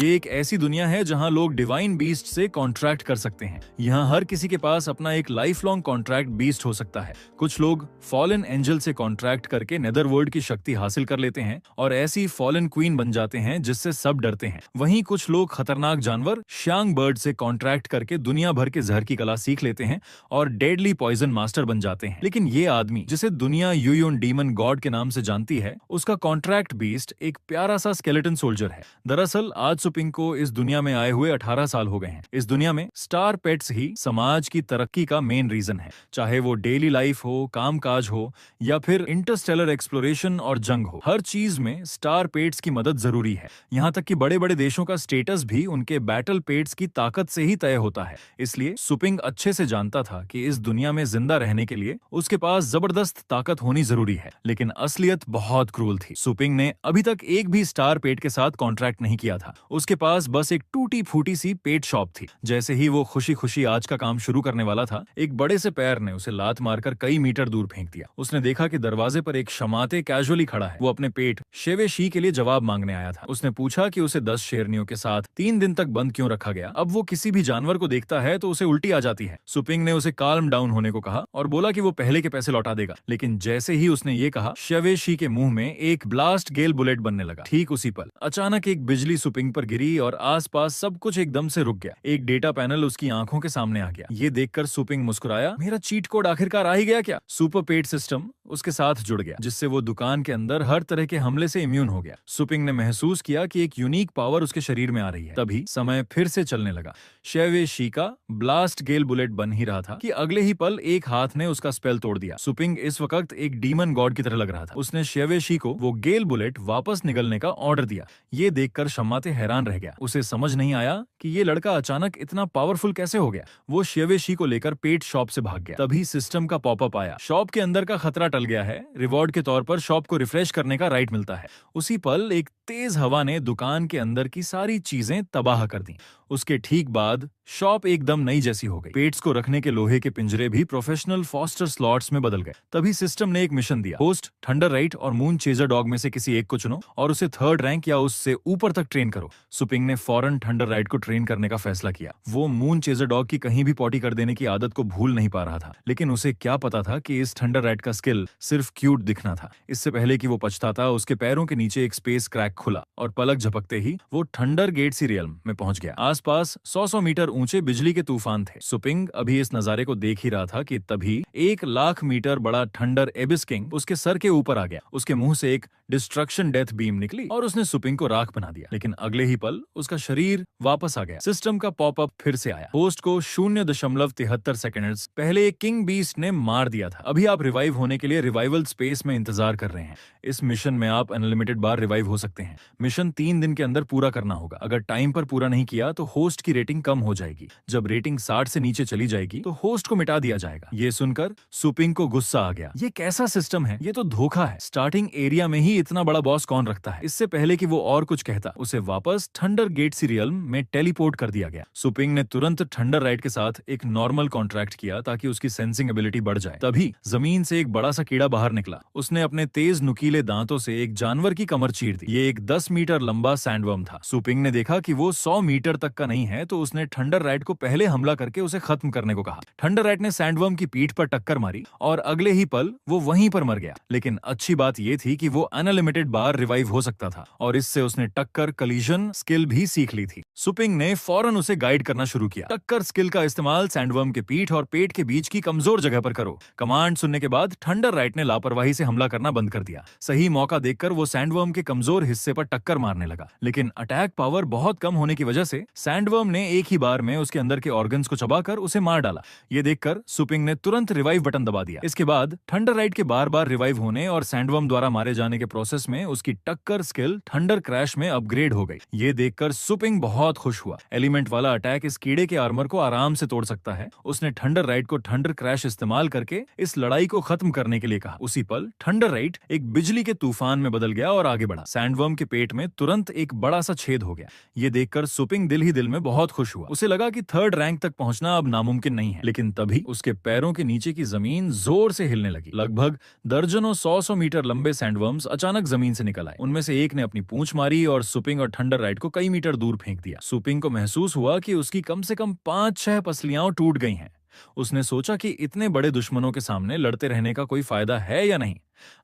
ये एक ऐसी दुनिया है जहां लोग डिवाइन बीस्ट से कॉन्ट्रैक्ट कर सकते हैं। यहाँ हर किसी के पास अपना एक लाइफ लॉन्ग कॉन्ट्रैक्ट बीस्ट हो सकता है। कुछ लोग फॉलन एंजल से कॉन्ट्रैक्ट करके नेदरवर्ल्ड की शक्ति हासिल कर लेते हैं और ऐसी फॉलन क्वीन बन जाते हैं जिससे सब डरते हैं। वहीं कुछ लोग खतरनाक जानवर शांग बर्ड से कॉन्ट्रैक्ट करके दुनिया भर के जहर की कला सीख लेते हैं और डेडली पॉइजन मास्टर बन जाते हैं। लेकिन ये आदमी जिसे दुनिया यूयोन डीमन गॉड के नाम से जानती है, उसका कॉन्ट्रैक्ट बीस्ट एक प्यारा सा स्केलेटन सोल्जर है। दरअसल आज सुपिंग को इस दुनिया में आए हुए 18 साल हो गए हैं। इस दुनिया में स्टार पेट्स ही समाज की तरक्की का मेन रीजन है, चाहे वो डेली लाइफ हो, कामकाज हो या फिर इंटरस्टेलर एक्सप्लोरेशन और जंग हो। हर चीज में स्टार पेट्स की मदद जरूरी है। यहाँ तक कि बड़े बड़े देशों का स्टेटस भी उनके बैटल पेट्स की ताकत से ही तय होता है। इसलिए सुपिंग अच्छे से जानता था कि इस दुनिया में जिंदा रहने के लिए उसके पास जबरदस्त ताकत होनी जरूरी है। लेकिन असलियत बहुत क्रूल थी। सुपिंग ने अभी तक एक भी स्टार पेट के साथ कॉन्ट्रैक्ट नहीं किया था। उसके पास बस एक टूटी फूटी सी पेट शॉप थी। जैसे ही वो खुशी खुशी आज का काम शुरू करने वाला था, एक बड़े से पैर ने उसे लात मारकर कई मीटर दूर फेंक दिया। उसने देखा कि दरवाजे पर एक शमाते कैजुअली खड़ा है। वो अपने पेट शेवेशी के लिए जवाब मांगने आया था। उसने पूछा कि उसे 10 शेरनियों के साथ 3 दिन तक बंद क्यों रखा गया। अब वो किसी भी जानवर को देखता है तो उसे उल्टी आ जाती है। सुपिंग ने उसे काल्म डाउन होने को कहा और बोला कि वो पहले के पैसे लौटा देगा। लेकिन जैसे ही उसने ये कहा, शेवेशी के मुंह में एक ब्लास्ट गेल बुलेट बनने लगा। ठीक उसी पल अचानक एक बिजली सुपिंग पर गिरी और आसपास सब कुछ एकदम से रुक गया। एक डेटा पैनल उसकी आंखों के सामने आ गया। ये देखकर सुपिंग मुस्कुराया। मेरा चीट कोड आखिरकार आ ही गया क्या? सुपर पेट सिस्टम उसके साथ जुड़ गया, जिससे वो दुकान के अंदर हर तरह के हमले से इम्यून हो गया। सुपिंग ने महसूस किया कि एक यूनिक पावर उसके शरीर में आ रही है। तभी समय फिर से चलने लगा। शेवेशी का ब्लास्ट गेल बुलेट बन ही रहा था कि अगले ही पल एक हाथ ने उसका स्पेल तोड़ दिया। सुपिंग इस वक्त एक डीमन गॉड की तरह लग रहा था। उसने शेवेशी को वो गेल बुलेट वापस निगलने का ऑर्डर दिया। ये देखकर शम्माते हैरान रह गया। उसे समझ नहीं आया कि ये लड़का अचानक इतना पावरफुल कैसे हो गया। वो शेवेशी को लेकर पेट शॉप से भाग गया। तभी सिस्टम का पॉपअप आया। शॉप के अंदर का खतरा टल गया है। रिवॉर्ड के तौर पर शॉप को रिफ्रेश करने का राइट मिलता है। उसी पल एक तेज हवा ने दुकान के अंदर की सारी चीजें तबाह कर दी। उसके ठीक बाद शॉप एकदम नई जैसी हो गई। पेट्स को रखने के लोहे के पिंजरे भी प्रोफेशनल फॉस्टर स्लॉट्स में बदल गए। तभी सिस्टम ने एक मिशन दिया। होस्ट, थंडर राइट और मून चेजर डॉग में से किसी एक को चुनो और उसे 3rd रैंक या उससे ऊपर तक ट्रेन करो। सुपिंग ने फौरन थंडर राइट को ट्रेन करने का फैसला किया। वो मून चेजर डॉग की कहीं भी पॉटी कर देने की आदत को भूल नहीं पा रहा था। लेकिन उसे क्या पता था कि इस थंडर राइट का स्किल सिर्फ क्यूट दिखना था। इससे पहले कि वो पछताता, उसके पैरों के नीचे एक स्पेस क्रैक खुला और पलक झपकते ही वो थंडर गेट सी रियल्म में पहुंच गया। आसपास 100 मीटर ऊंचे बिजली के तूफान थे। सुपिंग अभी इस नजारे को देख ही रहा था कि तभी 1,00,000 मीटर बड़ा थंडर एबिस किंग उसके सर के ऊपर आ गया। उसके मुंह से एक डिस्ट्रक्शन डेथ बीम निकली और उसने सुपिंग को राख बना दिया। लेकिन अगले ही पल उसका शरीर वापस आ गया। सिस्टम का पॉपअप फिर से आया। होस्ट को 0.73 सेकंड्स पहले एक किंग बीस्ट ने मार दिया था। अभी आप रिवाइव होने के लिए रिवाइवल स्पेस में इंतजार कर रहे हैं। इस मिशन में आप अनलिमिटेड बार रिवाइव हो सकते हैं। मिशन 3 दिन के अंदर पूरा करना होगा। अगर टाइम पर पूरा नहीं किया तो होस्ट की रेटिंग कम हो जाएगी। जब रेटिंग 60 से नीचे चली जाएगी तो होस्ट को मिटा दिया जाएगा। ये सुनकर सुपिंग को गुस्सा आ गया। ये कैसा सिस्टम है? ये तो धोखा है। स्टार्टिंग एरिया में ही इतना बड़ा बॉस कौन रखता है? इससे पहले कि वो और कुछ कहता, उसे वापस थंडर गेट सी रियल्म में टेलीपोर्ट कर दिया गया। सुपिंग ने तुरंत थंडर राइट के साथ एक नॉर्मल कॉन्ट्रैक्ट किया ताकि उसकी सेंसिंग एबिलिटी बढ़ जाए। तभी जमीन से एक बड़ा सा कीड़ा बाहर निकला। उसने अपने तेज नुकीले दांतों से एक जानवर की कमर चीर दी। ये एक 10 मीटर लंबा सैंडवर्म था। सुपिंग ने देखा कि वो 100 मीटर तक का नहीं है तो उसने थंडर राइट को पहले हमला करके उसे खत्म करने को कहा। थंडर राइट ने सैंडवर्म की पीठ पर टक्कर मारी और अगले ही पल वो वहीं पर मर गया। लेकिन अच्छी बात ये थी कि वो अनलिमिटेड बार रिवाइव हो सकता था और इससे उसने टक्कर कलीजन स्किल भी सीख ली थी। सुपिंग ने फौरन उसे गाइड करना शुरू किया। टक्कर स्किल का इस्तेमाल सैंडवर्म के पीठ और पेट के बीच की कमजोर जगह पर करो। कमांड सुनने के बाद थंडर राइट ने लापरवाही से हमला करना बंद कर दिया। सही मौका देखकर वो सैंडवर्म के कमजोर हिस्से पर टक्कर मारने लगा। लेकिन अटैक पावर बहुत कम होने की वजह से सैंडवर्म ने एक ही बार में उसके अंदर के ऑर्गन्स को चबाकर उसे मार डाला। ये देखकर सुपिंग ने तुरंत रिवाइव बटन दबा दिया। इसके बाद थंडर राइट के बार बार रिवाइव होने और सैंडवर्म द्वारा मारे जाने के प्रोसेस में उसकी टक्कर स्किल थंडर क्रैश में अपग्रेड हो गई। ये देखकर सुपिंग बहुत खुश हुआ। एलिमेंट वाला अटैक इस कीड़े के आर्मर को आराम से तोड़ सकता है। उसने थंडर राइट को थंडर क्रैश इस्तेमाल करके इस लड़ाई को खत्म करने के लिए कहा। उसी पल थंडर राइट एक बिजली के तूफान में बदल गया और आगे बढ़ा। सैंडवर्म सैंडवर्म के पेट में तुरंत एक बड़ा सा छेद हो गया। ये देखकर सुपिंग दिल ही दिल में बहुत खुश हुआ। उसे लगा कि थर्ड रैंक तक पहुंचना अब नामुमकिन नहीं है। लेकिन तभी उसके पैरों के नीचे की जमीन जोर से हिलने लगी। लगभग दर्जनों 100 मीटर लंबे सैंडवर्म्स अचानक जमीन से निकल आए। उनमें से एक ने अपनी पूंछ मारी और सुपिंग और थंडर राइट को कई मीटर दूर फेंक दिया। सुपिंग को महसूस हुआ कि उसकी कम से कम 5-6 पसलियां टूट गई हैं। उसने सोचा कि इतने बड़े दुश्मनों के सामने लड़ते रहने का कोई फायदा है या नहीं।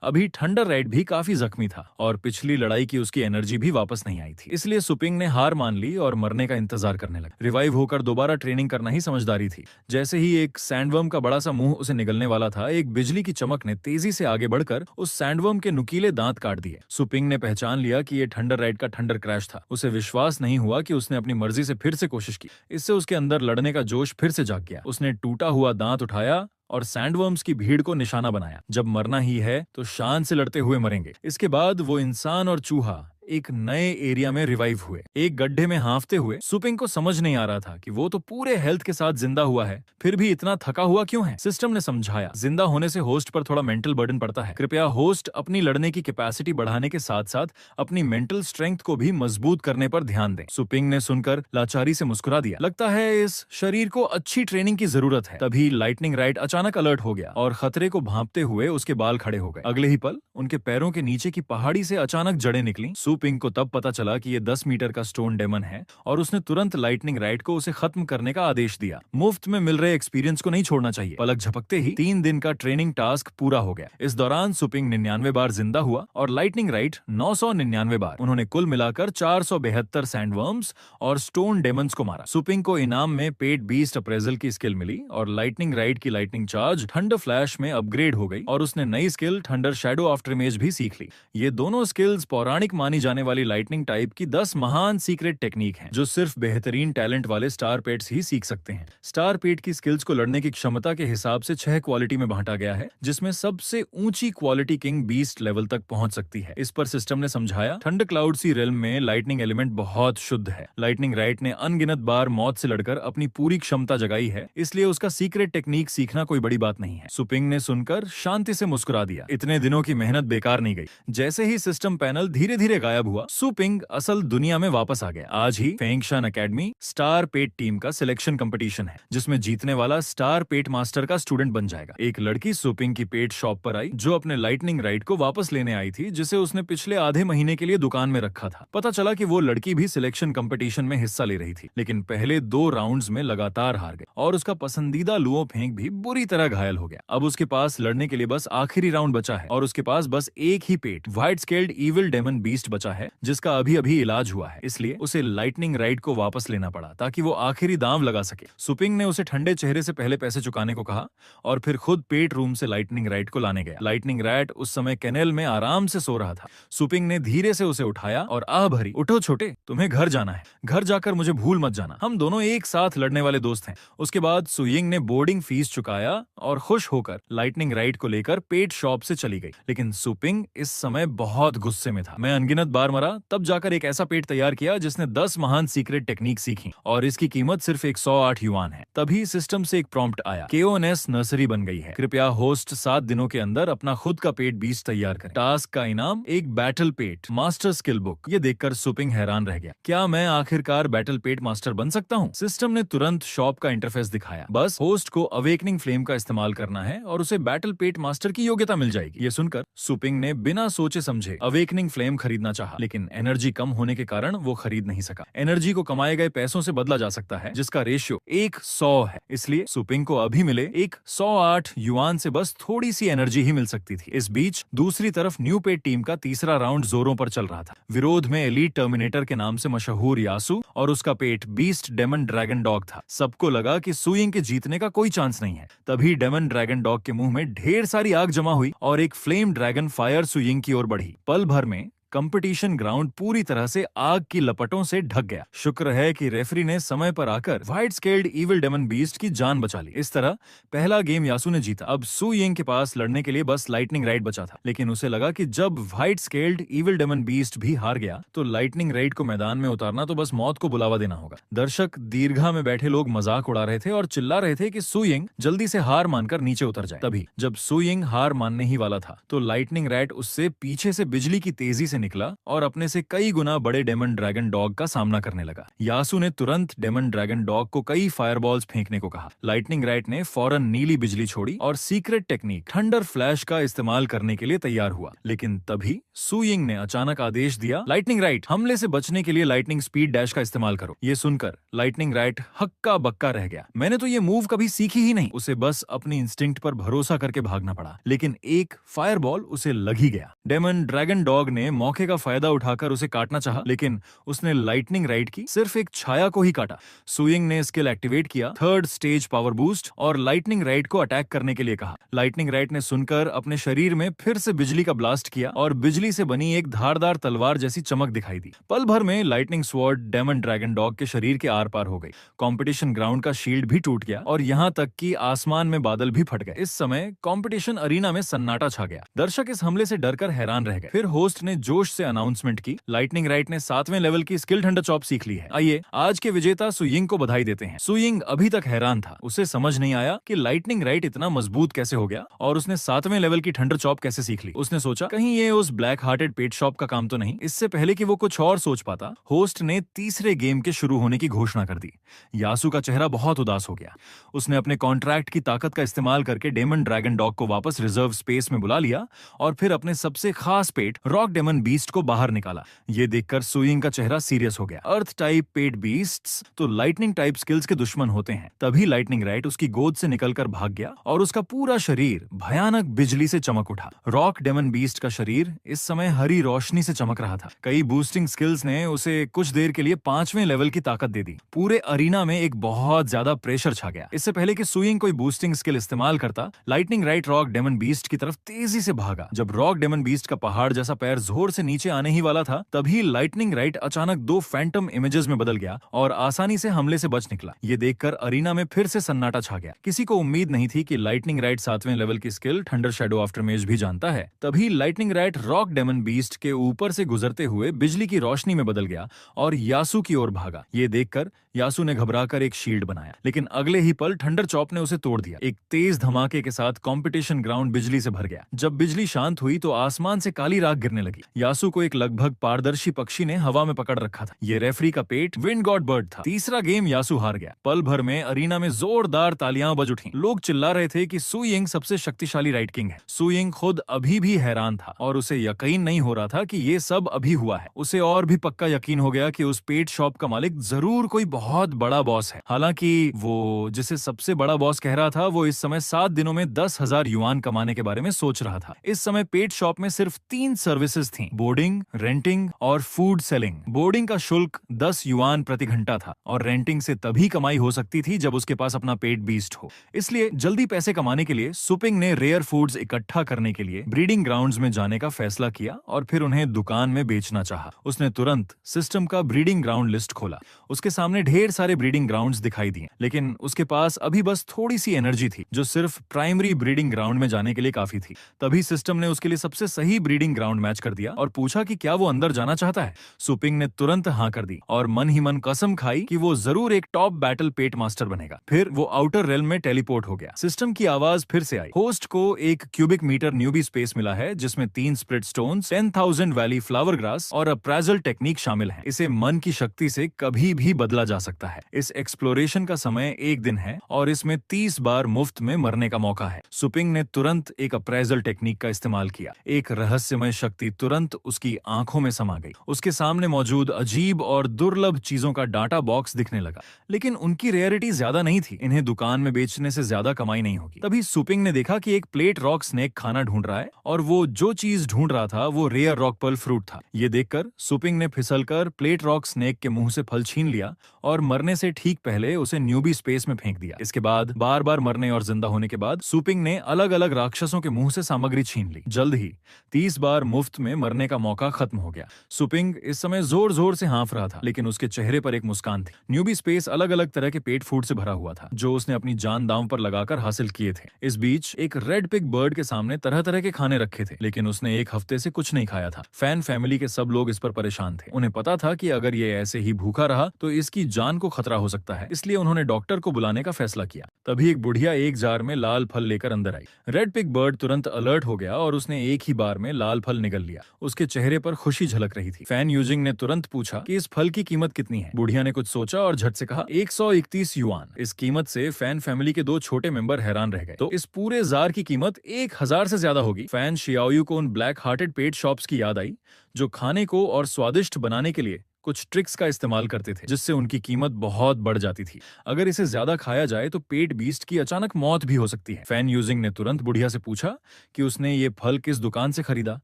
अभी थंडर राइट भी काफी जख्मी था और पिछली लड़ाई की उसकी एनर्जी भी वापस नहीं आई थी। इसलिए सुपिंग ने हार मान ली और मरने का इंतजार करने लगा। रिवाइव होकर दोबारा ट्रेनिंग करना ही समझदारी थी। जैसे ही एक सैंडवर्म का बड़ा सा मुंह उसे निगलने वाला था, एक बिजली की चमक ने तेजी से आगे बढ़कर उस सैंडवर्म के नुकीले दांत काट दिए। सुपिंग ने पहचान लिया कि यह थंडर राइट का थंडर क्रैश था। उसे विश्वास नहीं हुआ कि उसने अपनी मर्जी से फिर से कोशिश की। इससे उसके अंदर लड़ने का जोश फिर से जाग गया। उसने टूटा हुआ दांत उठाया और सैंडवर्म्स की भीड़ को निशाना बनाया। जब मरना ही है तो शान से लड़ते हुए मरेंगे। इसके बाद वो इंसान और चूहा एक नए एरिया में रिवाइव हुए। एक गड्ढे में हांफते हुए सुपिंग को समझ नहीं आ रहा था कि वो तो पूरे हेल्थ के साथ जिंदा हुआ है, फिर भी इतना थका हुआ क्यों है। सिस्टम ने समझाया, जिंदा होने से होस्ट पर थोड़ा मेंटल बर्डन पड़ता है। कृपया होस्ट अपनी लड़ने की कैपेसिटी बढ़ाने के साथ साथ अपनी मेंटल स्ट्रेंथ को भी मजबूत करने पर ध्यान दें। सुपिंग ने सुनकर लाचारी से मुस्कुरा दिया। लगता है इस शरीर को अच्छी ट्रेनिंग की जरूरत है। तभी लाइटनिंग राइट अचानक अलर्ट हो गया और खतरे को भांपते हुए उसके बाल खड़े हो गए। अगले ही पल उनके पैरों के नीचे की पहाड़ी से अचानक जड़ें निकली। सुपिंग को तब पता चला कि ये 10 मीटर का स्टोन डेमन है और उसने तुरंत लाइटनिंग राइट को उसे खत्म करने का आदेश दिया। मुफ्त में मिल रहे एक्सपीरियंस को नहीं छोड़ना चाहिए। पलक झपकते ही 3 दिन का ट्रेनिंग टास्क पूरा हो गया। इस दौरान सुपिंग 99 बार जिंदा हुआ और लाइटनिंग राइट 999 बार। उन्होंने कुल मिलाकर 472 सैंडवर्म्स और स्टोन डेमन्स को मारा। सुपिंग को इनाम में पेट बीस्ट अप्रेजल की स्किल मिली और लाइटनिंग राइट की लाइटनिंग चार्ज थंडर फ्लैश में अपग्रेड हो गई और उसने नई skill thunder shadow after image भी सीख ली। ये दोनों स्किल्स पौराणिक मानी जाने वाली लाइटनिंग टाइप की 10 महान सीक्रेट टेक्निक हैं, जो सिर्फ बेहतरीन टैलेंट वाले स्टार पेट्स ही सीख सकते हैं। स्टार पेट की स्किल्स को लड़ने की क्षमता के हिसाब से 6 क्वालिटी में बांटा गया है, जिसमें सबसे ऊंची क्वालिटी किंग बीस्ट लेवल तक पहुंच सकती है। इस पर सिस्टम ने समझाया, थंडर क्लाउड सी रेल्म में लाइटनिंग एलिमेंट बहुत शुद्ध है। लाइटनिंग राइट ने अनगिनत बार मौत से लड़कर अपनी पूरी क्षमता जगाई है, इसलिए उसका सीक्रेट टेक्निक सीखना कोई बड़ी बात नहीं है। सुपिंग ने सुनकर शांति से मुस्कुरा दिया। इतने दिनों की मेहनत बेकार नहीं गई। जैसे ही सिस्टम पैनल धीरे धीरे गायब हुआ, सुपिंग असल दुनिया में वापस आ गया। आज ही फेंगशान एकेडमी स्टार पेट टीम का सिलेक्शन कंपटीशन है, जिसमें जीतने वाला स्टार पेट मास्टर का स्टूडेंट बन जाएगा। एक लड़की सुपिंग की पेट शॉप पर आई, जो अपने लाइटनिंग राइट को वापस लेने आई थी, जिसे उसने पिछले आधे महीने के लिए दुकान में रखा था। पता चला कि वो लड़की भी सिलेक्शन कंपटीशन में हिस्सा ले रही थी, लेकिन पहले 2 राउंड्स में लगातार हार गई और उसका पसंदीदा लुओ फेंक भी बुरी तरह घायल हो गया। अब उसके पास लड़ने के लिए बस आखिरी राउंड बचा है और उसके पास बस एक ही pet white scaled evil demon beast बचा है, जिसका अभी अभी इलाज हुआ है। इसलिए उसे लाइटनिंग राइट को वापस लेना पड़ा ताकि वो आखिरी दांव लगा सके। सुपिंग ने उसे ठंडे चेहरे से पहले पैसे चुकाने को कहा और फिर खुद पेट रूम से लाइटनिंग राइट को लाने गया। लाइटनिंग राइट उस समय कैनेल में आराम से सो रहा था। सुपिंग ने धीरे से उसे उठाया और आह भरी, उठो छोटे, तुम्हें घर जाना है। घर जाकर मुझे भूल मत जाना। हम दोनों एक साथ लड़ने वाले दोस्त हैं। उसके बाद सुयिंग ने बोर्डिंग फीस चुकाया और खुश होकर लाइटनिंग राइट को लेकर पेट शॉप से चली गई। लेकिन सुपिंग इस समय बहुत गुस्से में था। मैं अनगिनत बार मरा, तब जाकर एक ऐसा पेट तैयार किया जिसने 10 महान सीक्रेट टेक्निक सीखी और इसकी कीमत सिर्फ 108 युआन है। तभी सिस्टम से एक प्रॉम्प्ट आया, KONS नर्सरी बन गई है। कृपया होस्ट 7 दिनों के अंदर अपना खुद का पेट बीस्ट तैयार करें। टास्क का इनाम एक बैटल पेट मास्टर स्किल बुक। ये देखकर सुपिंग हैरान रह गया। क्या मैं आखिरकार बैटल पेट मास्टर बन सकता हूँ? सिस्टम ने तुरंत शॉप का इंटरफेस दिखाया। बस होस्ट को अवेकनिंग फ्लेम का इस्तेमाल करना है और उसे बैटल पेट मास्टर की योग्यता मिल जाएगी। ये सुनकर सुपिंग ने बिना सोचे समझे अवेकनिंग फ्लेम खरीदना चाहा, लेकिन एनर्जी कम होने के कारण वो खरीद नहीं सका। एनर्जी को कमाए गए पैसों से बदला जा सकता है, जिसका रेशियो 100 है। इसलिए सुपिंग को अभी मिले 108 युआन से बस थोड़ी सी एनर्जी ही मिल सकती थी। इस बीच दूसरी तरफ न्यू पेट टीम का तीसरा राउंड जोरों पर चल रहा था। विरोध में एलीट टर्मिनेटर के नाम से मशहूर यासु और उसका पेट बीस्ट डेमन ड्रैगन डॉग था। सबको लगा कि सुयिंग के जीतने का कोई चांस नहीं है। तभी डेमन ड्रैगन डॉग के मुंह में ढेर सारी आग जमा हुई और एक फ्लेम ड्रैगन फायर सुयिंग की ओर बढ़ी। पल भर में कंपटीशन ग्राउंड पूरी तरह से आग की लपटों से ढक गया। शुक्र है कि रेफरी ने समय पर आकर white scaled evil demon beast की जान बचा ली। इस तरह पहला गेम यासु ने जीता। अब सुयिंग के पास लड़ने के लिए बस लाइटनिंग राइट बचा था, लेकिन उसे लगा कि जब white scaled evil demon beast भी हार गया तो लाइटनिंग राइट को मैदान में उतारना तो बस मौत को बुलावा देना होगा। दर्शक दीर्घा में बैठे लोग मजाक उड़ा रहे थे और चिल्ला रहे थे कि सुयिंग जल्दी से हार मानकर नीचे उतर जाए। तभी जब सुयिंग हार मानने ही वाला था तो लाइटनिंग राइट उससे पीछे से बिजली की तेजी से निकला और अपने से कई गुना बड़े डेमन ड्रैगन डॉग का सामना करने लगा। यासु ने तुरंत डेमन ड्रैगन डॉग को कई फायरबॉल्स फेंकने को कहा। लाइटनिंग राइट ने फौरन नीली बिजली छोड़ी और सीक्रेट टेक्निक थंडर फ्लैश का इस्तेमाल करने के लिए तैयार हुआ। लेकिन तभी सु यिंग ने अचानक आदेश दिया, लाइटनिंग राइट, हमले से बचने के लिए लाइटनिंग स्पीड डैश का इस्तेमाल करो। ये सुनकर लाइटनिंग राइट हक्का बक्का रह गया। मैंने तो ये मूव कभी सीखी ही नहीं। उसे बस अपनी इंस्टिंक्ट पर भरोसा करके भागना पड़ा। लेकिन एक फायरबॉल उसे लग ही गया। डेमन ड्रैगन डॉग ने मौके का फायदा उठाकर उसे काटना चाहा, लेकिन उसने लाइटनिंग राइट की सिर्फ एक छाया को ही काटा। सु यिंग ने स्किल एक्टिवेट किया, थर्ड स्टेज पावर बूस्ट, और लाइटनिंग राइट को अटैक करने के लिए कहा। लाइटनिंग राइट ने सुनकर अपने शरीर में फिर से बिजली का ब्लास्ट किया और बिजली से बनी एक धारदार तलवार जैसी चमक दिखाई दी। पल भर में lightning sword demon dragon dog के शरीर के आर पार हो गई। कंपटीशन ग्राउंड का शील्ड भी टूट गया और यहाँ तक कि आसमान में बादल भी फट गए। इस समय कंपटीशन अरीना में सन्नाटा छा गया। दर्शक इस हमले से डरकर हैरान रह गए। फिर होस्ट ने जोश से अनाउंसमेंट की, लाइटनिंग राइट ने 7वें लेवल की स्किल थंडर चॉप सीख ली है। आइए आज के विजेता सु यिंग को बधाई देते हैं। सु यिंग अभी तक हैरान था। उसे समझ नहीं आया कि लाइटनिंग राइट इतना मजबूत कैसे हो गया और उसने 7वें लेवल की थंडर चॉप कैसे सीख ली। उसने सोचा कहीं ये उस ब्लैक हार्टेड पेट शॉप का काम तो नहीं। इससे पहले कि वो कुछ और सोच पाता, होस्ट ने तीसरे गेम के शुरू होने की घोषणा कर दी। यासु का चेहरा बहुत उदास हो गया। उसने अपने कॉन्ट्रैक्ट की ताकत का इस्तेमाल करके डेमन ड्रैगन डॉग को वापस रिजर्व स्पेस में बुला लिया और फिर अपने सबसे खास पेट रॉक डेमन बीस्ट को बाहर निकाला। ये देखकर सु यिंग का चेहरा सीरियस हो गया। अर्थ टाइप पेट बीस्ट्स तो लाइटनिंग टाइप स्किल्स के दुश्मन होते हैं। तभी लाइटनिंग राइट उसकी गोद से निकलकर भाग गया और उसका पूरा शरीर भयानक बिजली से चमक उठा। रॉक डेमन बीस्ट का शरीर इस समय हरी रोशनी से चमक रहा था। कई बूस्टिंग स्किल्स ने उसे कुछ देर के लिए 5वें लेवल की ताकत दे दी। पूरे अरीना में एक बहुत ज्यादा प्रेशर छा गया। इससे पहले कि सु यिंग कोई बूस्टिंग स्किल इस्तेमाल करता, lightning right rock demon beast की तरफ तेजी से भागा। जब रॉक डेमन बीस्ट का पहाड़ जैसा पैर जोर से नीचे आने ही वाला था, तभी लाइटनिंग राइट अचानक 2 फैंटम इमेजेस में बदल गया और आसानी से हमले से बच निकला। ये देखकर अरीना में फिर से सन्नाटा छा गया। किसी को उम्मीद नहीं थी कि लाइटनिंग राइट 7वें लेवल की स्किल थंडर शैडो आफ्टरमेज भी जानता है। तभी lightning right rock demon beast के ऊपर से गुजरते हुए बिजली की रोशनी में बदल गया और यासु की ओर भागा। ये देखकर यासु ने घबराकर एक शील्ड बनाया, लेकिन अगले ही पल थंडर चॉप ने उसे तोड़ दिया। एक तेज धमाके के साथ कंपटीशन ग्राउंड बिजली से भर गया। जब बिजली शांत हुई तो आसमान से काली राख गिरने लगी। यासु को एक लगभग पारदर्शी पक्षी ने हवा में पकड़ रखा था। ये रेफरी का पेट विंड गॉड बर्ड था। तीसरा गेम यासु हार गया। पल भर में अरीना में जोरदार तालियां बज उठी। लोग चिल्ला रहे थे कि सु यिंग सबसे शक्तिशाली राइट किंग है। सु यिंग खुद अभी भी हैरान था और उसे यकीन नहीं हो रहा था कि ये सब अभी हुआ है। उसे और भी पक्का यकीन हो गया कि उस पेट शॉप का मालिक जरूर कोई बहुत बड़ा बॉस है। हालांकि वो जिसे सबसे बड़ा बॉस कह रहा था, वो इस समय 7 दिनों में 10,000 युआन कमाने के बारे में सोच रहा था। इस समय पेट शॉप में सिर्फ 3 सर्विसेज थीं, बोर्डिंग, रेंटिंग और फूड सेलिंग। बोर्डिंग का शुल्क 10 युआन प्रति घंटा था और रेंटिंग से तभी कमाई हो सकती थी जब उसके पास अपना पेट बीस्ट हो। इसलिए जल्दी पैसे कमाने के लिए सुपिंग ने रेयर फूड्स इकट्ठा करने के लिए ब्रीडिंग ग्राउंड्स में जाने का फैसला किया और फिर उन्हें दुकान में बेचना चाहा। उसने तुरंत सिस्टम का ब्रीडिंग ग्राउंड लिस्ट खोला। उसके सामने ढेर सारे ब्रीडिंग ग्राउंड्स दिखाई दिए, लेकिन उसके पास अभी बस थोड़ी सी एनर्जी थी जो सिर्फ प्राइमरी ब्रीडिंग ग्राउंड में जाने के लिए काफी थी। तभी सिस्टम ने उसके लिए सबसे सही ब्रीडिंग ग्राउंड मैच कर दिया और पूछा कि क्या वो अंदर जाना चाहता है। सुपिंग ने तुरंत हाँ कर दी और मन ही मन कसम खाई कि वो जरूर एक टॉप बैटल पेट मास्टर बनेगा। फिर वो आउटर रेल्म में टेलीपोर्ट हो गया। सिस्टम की आवाज फिर से आई। होस्ट को एक क्यूबिक मीटर न्यूबी स्पेस मिला है जिसमें 3 split stones, 10,000 valley flower grass और अप्रेजल टेक्निक शामिल है। इसे मन की शक्ति से कभी भी बदला जा सकता है। इस एक्सप्लोरेशन का समय 1 दिन है और इसमें 30 बार मुफ्त में मरने का मौका है। सुपिंग ने तुरंत एक अप्रेजल टेक्निक का इस्तेमाल किया। एक रहस्यमय शक्ति तुरंत उसकी आंखों में समा गई। उसके सामने मौजूद अजीब और दुर्लभ चीजों का डाटा बॉक्स दिखने लगा, लेकिन उनकी रेयरिटी ज्यादा नहीं थी। इन्हें दुकान में बेचने से ज्यादा कमाई नहीं होगी। तभी सुपिंग ने देखा कि एक प्लेट रॉक स्नेक खाना ढूंढ रहा है और वो जो चीज ढूंढ रहा था वो रेयर रॉक पर्ल फ्रूट था। ये देखकर सुपिंग ने फिसलकर प्लेट रॉक स्नेक के मुंह से फल छीन लिया और मरने से ठीक पहले उसे न्यूबी स्पेस में फेंक दिया। इसके बाद बार बार मरने और जिंदा होने के बाद सुपिंग ने अलग अलग राक्षसों के मुंह से सामग्री छीन ली। जल्द ही 30 बार मुफ्त में मरने का मौका खत्म हो गया। सुपिंग इस समय जोर जोर से हाँफ रहा था, लेकिन उसके चेहरे पर एक मुस्कान थी। न्यूबी स्पेस अलग अलग तरह के पेट फूड से भरा हुआ था जो उसने अपनी जान दांव पर लगाकर हासिल किए थे। इस बीच एक रेड पिग बर्ड के सामने तरह तरह के खाने रखे थे, लेकिन उसने 1 हफ्ते से कुछ नहीं खाया था। फैन फैमिली के सब लोग इस पर परेशान थे। उन्हें पता था कि अगर ये ऐसे ही भूखा रहा तो इसकी जान को खतरा हो सकता है, इसलिए उन्होंने डॉक्टर को बुलाने का फैसला किया। तभी एक बुढ़िया एक जार में लाल फल लेकर अंदर आई। रेड पिग बर्ड तुरंत अलर्ट हो गया और उसने एक ही बार में लाल फल निगल लिया। उसके चेहरे पर खुशी झलक रही थी। फैन यूजिंग ने तुरंत पूछा कि इस फल की कीमत कितनी है। बुढ़िया ने कुछ सोचा और झट से कहा 131 युआन। इस कीमत से फैन फैमिली के 2 छोटे मेंबर हैरान रह गए। तो इस पूरे जार की कीमत 1000 से ज्यादा होगी। फैन शियाओयू को उन ब्लैक हार्टेड पेट शॉप्स की याद आई जो खाने को और स्वादिष्ट बनाने के लिए कुछ ट्रिक्स का इस्तेमाल करते थे, जिससे उनकी कीमत बहुत बढ़ जाती थी। अगर इसे ज्यादा खाया जाए तो पेट बीस्ट की अचानक मौत भी हो सकती है। फैन यूजिंग ने तुरंत बुढ़िया से पूछा कि उसने ये फल किस दुकान से खरीदा,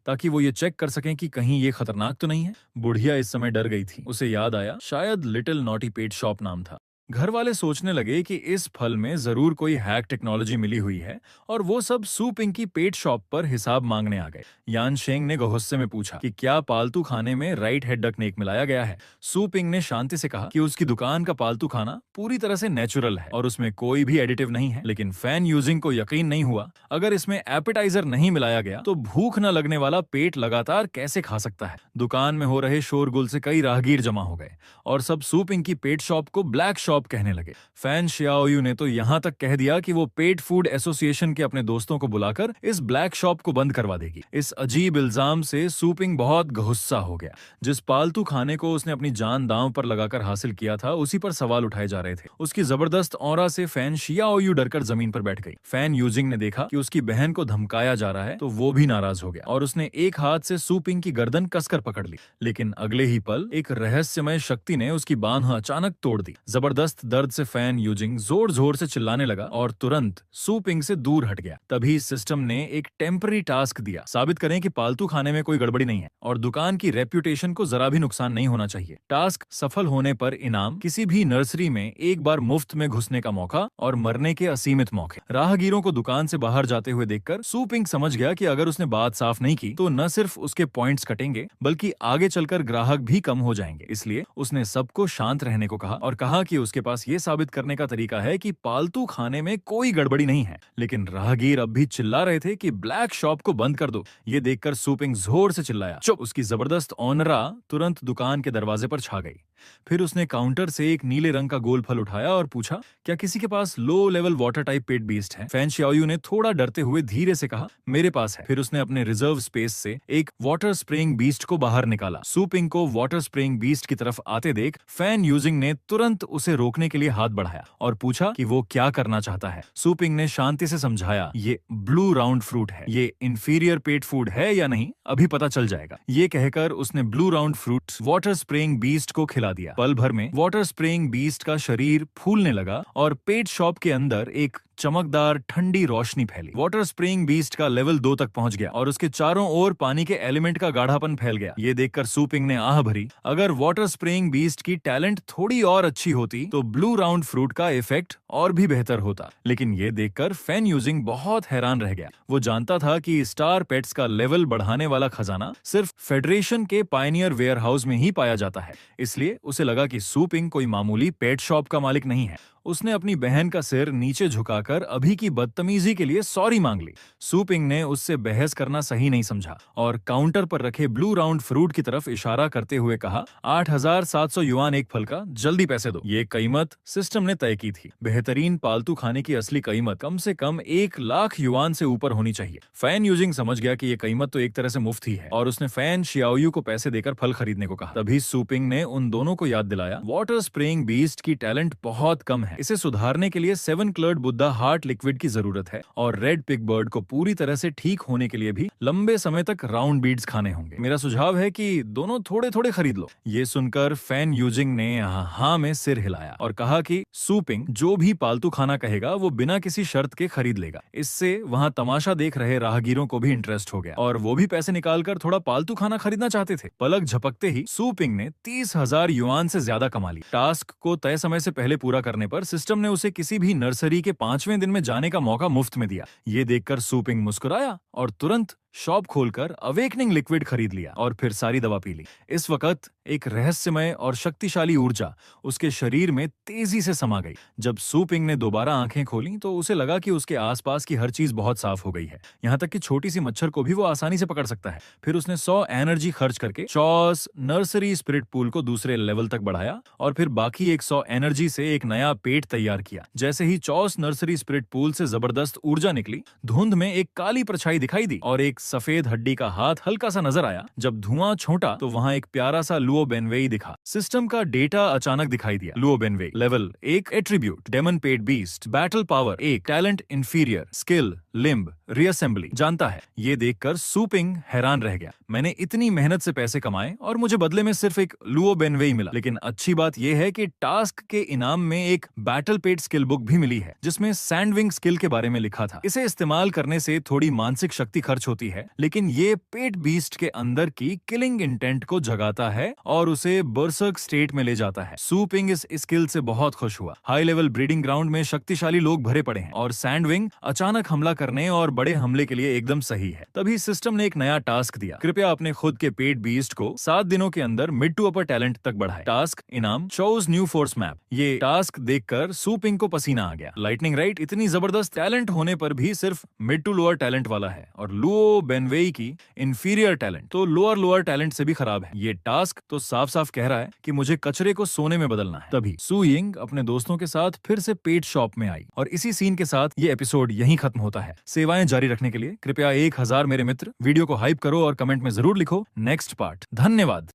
ताकि वो ये चेक कर सकें कि कहीं ये खतरनाक तो नहीं है। बुढ़िया इस समय डर गई थी। उसे याद आया शायद लिटिल नॉटी पेट शॉप नाम था। घर वाले सोचने लगे कि इस फल में जरूर कोई हैक टेक्नोलॉजी मिली हुई है और वो सब सू पिंग की पेट शॉप पर हिसाब मांगने आ गए। यान शेंग ने गुस्से में पूछा कि क्या पालतू खाने में राइट हेड डक नेक मिलाया गया है। सू पिंग ने शांति से कहा कि उसकी दुकान का पालतू खाना पूरी तरह से नेचुरल है और उसमें कोई भी एडिटिव नहीं है। लेकिन फैन यूजिंग को यकीन नहीं हुआ, अगर इसमें एपेटाइजर नहीं मिलाया गया तो भूख न लगने वाला पेट लगातार कैसे खा सकता है। दुकान में हो रहे शोरगुल से कई राहगीर जमा हो गए और सब सू पिंग की पेट शॉप को ब्लैक शॉप कहने लगे। फैन शियाओयू ने तो यहां तक कह दिया कि वो पेट फूड एसोसिएशन के अपने दोस्तों को बुलाकर इस ब्लैक शॉप को बंद करवा देगी। इस अजीब इल्जाम से सू पिंग बहुत गुस्सा हो गया। जिस पालतू खाने को उसने अपनी जान दांव पर लगाकर हासिल किया था, उसी पर सवाल उठाए जा रहे थे। उसकी जबरदस्त ऑरा से फैन शियाओयू डरकर जमीन पर बैठ गई। फैन यूजिंग ने देखा कि उसकी बहन को धमकाया जा रहा है तो वो भी नाराज हो गया और उसने एक हाथ से सू पिंग की गर्दन कसकर पकड़ ली। लेकिन अगले ही पल एक रहस्यमय शक्ति ने उसकी बांह अचानक तोड़ दी। जबरदस्त दर्द से फैन यूजिंग जोर जोर से चिल्लाने लगा और तुरंत सू पिंग से दूर हट गया। तभी सिस्टम ने एक टेम्पररी टास्क दिया, साबित करें कि पालतू खाने में कोई गड़बड़ी नहीं है और दुकान की रेप्यूटेशन को जरा भी नुकसान नहीं होना चाहिए। टास्क सफल होने पर इनाम किसी भी नर्सरी में एक बार मुफ्त में घुसने का मौका और मरने के असीमित मौके। राहगीरों को दुकान से बाहर जाते हुए देखकर सू पिंग समझ गया कि अगर उसने बात साफ नहीं की तो न सिर्फ उसके पॉइंट्स कटेंगे बल्कि आगे चलकर ग्राहक भी कम हो जाएंगे। इसलिए उसने सबको शांत रहने को कहा और कहा कि उसके पास ये साबित करने का तरीका है कि पालतू खाने में कोई गड़बड़ी नहीं है। लेकिन राहगीर अब भी चिल्ला रहे थे कि ब्लैक शॉप को बंद कर दो। ये देखकर सू पिंग जोर से चिल्लाया, चुप। उसकी जबरदस्त ऑनरा तुरंत दुकान के दरवाजे पर छा गई। फिर उसने काउंटर से एक नीले रंग का गोल फल उठाया और पूछा, क्या किसी के पास लो लेवल वाटर टाइप पेट बीस्ट है? फैन शियाओयू ने थोड़ा डरते हुए धीरे से कहा, मेरे पास है। फिर उसने अपने रिजर्व स्पेस से एक वाटर स्प्रेइंग बीस्ट को बाहर निकाला। सू पिंग को वाटर स्प्रेइंग बीस्ट की तरफ आते देख फैन यूजिंग ने तुरंत उसे रोकने के लिए हाथ बढ़ाया और पूछा कि वो क्या करना चाहता है। सू पिंग ने शांति से समझाया, ये ब्लू राउंड फ्रूट है, ये इंफीरियर पेट फूड है या नहीं अभी पता चल जाएगा। ये कहकर उसने blue round fruit water spraying beast को खिला दिया। पल भर में वाटर स्प्रेइंग बीस्ट का शरीर फूलने लगा और पेट शॉप के अंदर एक चमकदार ठंडी रोशनी फैली। वाटर स्प्रेइंग बीस्ट का लेवल 2 तक पहुंच गया और उसके चारों ओर पानी के एलिमेंट का गाढ़ापन फैल गया। ये देखकर सू पिंग ने आह भरी, अगर वाटर स्प्रेइंग बीस्ट की टैलेंट थोड़ी और अच्छी होती तो ब्लू राउंड फ्रूट का इफेक्ट और भी बेहतर होता। लेकिन ये देखकर फैन यूजिंग बहुत हैरान रह गया। वो जानता था कि स्टार पेट्स का लेवल बढ़ाने वाला खजाना सिर्फ फेडरेशन के पायनियर वेयर हाउस में ही पाया जाता है। इसलिए उसे लगा कि सू पिंग कोई मामूली पेट शॉप का मालिक नहीं है। उसने अपनी बहन का सिर नीचे झुकाकर अभी की बदतमीजी के लिए सॉरी मांग ली। सू पिंग ने उससे बहस करना सही नहीं समझा और काउंटर पर रखे ब्लू राउंड फ्रूट की तरफ इशारा करते हुए कहा, 8700 युआन एक फल का, जल्दी पैसे दो। ये कीमत सिस्टम ने तय की थी। बेहतरीन पालतू खाने की असली कीमत कम से कम 1 लाख युआन से ऊपर होनी चाहिए। फैन यूजिंग समझ गया कि ये कीमत तो एक तरह से मुफ्त ही है और उसने फैन शियाओयू को पैसे देकर फल खरीदने को कहा। तभी सू पिंग ने उन दोनों को याद दिलाया, वाटर स्प्रेइंग बीस्ट की टैलेंट बहुत कम है। इसे सुधारने के लिए 7 क्लर्ड बुद्धा हार्ट लिक्विड की जरूरत है और रेड पिग बर्ड को पूरी तरह से ठीक होने के लिए भी लंबे समय तक राउंड बीड्स खाने होंगे। मेरा सुझाव है कि दोनों थोड़े थोड़े खरीद लो। ये सुनकर फैन यूजिंग ने हाँ में सिर हिलाया और कहा कि सू पिंग जो भी पालतू खाना कहेगा वो बिना किसी शर्त के खरीद लेगा। इससे वहाँ तमाशा देख रहे राहगीरों को भी इंटरेस्ट हो गया और वो भी पैसे निकालकर थोड़ा पालतू खाना खरीदना चाहते थे। पलक झपकते ही सू पिंग ने 30,000 युआन से ज्यादा कमा ली। टास्क को तय समय से पहले पूरा करने पर सिस्टम ने उसे किसी भी नर्सरी के 5वें दिन में जाने का मौका मुफ्त में दिया। ये देखकर सू पिंग मुस्कुराया और तुरंत शॉप खोलकर अवेकनिंग लिक्विड खरीद लिया और फिर सारी दवा पी ली। इस वक्त एक रहस्यमय और शक्तिशाली ऊर्जा उसके शरीर में तेजी से समा गई। जब सू पिंग ने दोबारा आंखें खोली तो उसे लगा कि उसके आसपास की हर चीज बहुत साफ हो गई है, यहाँ तक कि छोटी सी मच्छर को भी वो आसानी से पकड़ सकता है। फिर उसने 100 एनर्जी खर्च करके चॉस नर्सरी स्पिरिट पूल को दूसरे लेवल तक बढ़ाया और फिर बाकी 100 एनर्जी से एक नया पेट तैयार किया। जैसे ही चॉस नर्सरी स्पिरिट पूल से जबरदस्त ऊर्जा निकली, धुंध में एक काली परछाई दिखाई दी और एक एक सफेद हड्डी का हाथ हल्का सा नजर आया। जब धुआं छोटा तो वहाँ एक प्यारा सा लुओ बेनवेई दिखा। सिस्टम का डेटा अचानक दिखाई दिया। Luo Benwei level 1 attribute demon pet beast, battle power 1, talent inferior, skill limb reassembly जानता है। ये देखकर सू पिंग हैरान रह गया। मैंने इतनी मेहनत से पैसे कमाए और मुझे बदले में सिर्फ एक लुओ बेनवेई मिला। लेकिन अच्छी बात यह है कि टास्क के इनाम में एक बैटल पेड स्किल बुक भी मिली है जिसमें सैंडविंग स्किल के बारे में लिखा था। इसे इस्तेमाल करने से थोड़ी मानसिक शक्ति खर्च होती है, लेकिन ये पेट बीस्ट के अंदर की किलिंग इंटेंट को जगाता है और उसे बर्सर्क स्टेट में ले जाता है। सू पिंग इस स्किल से बहुत खुश हुआ। हाई लेवल ब्रीडिंग ग्राउंड में शक्तिशाली लोग भरे पड़े हैं और सैंडविंग अचानक हमला करने और बड़े हमले के लिए एकदम सही है। तभी सिस्टम ने एक नया टास्क दिया। कृपया अपने खुद के पेट बीस्ट को 7 दिनों के अंदर मिड टू अपर टैलेंट तक बढ़ाए। टास्क इनाम चोज न्यू फोर्स मैप। ये टास्क देखकर सू पिंग को पसीना आ गया। लाइटनिंग राइट इतनी जबरदस्त टैलेंट होने पर भी सिर्फ मिड टू लोअर टैलेंट वाला है और लुओ बेनवेई की इंफीरियर टैलेंट तो लोअर टैलेंट से भी खराब है। ये टास्क तो साफ साफ कह रहा है कि मुझे कचरे को सोने में बदलना है। तभी सू यिंग अपने दोस्तों के साथ फिर से पेट शॉप में आई और इसी सीन के साथ ये एपिसोड यहीं खत्म होता है। सेवाएं जारी रखने के लिए कृपया 1000 मेरे मित्र वीडियो को हाइप करो और कमेंट में जरूर लिखो नेक्स्ट पार्ट। धन्यवाद।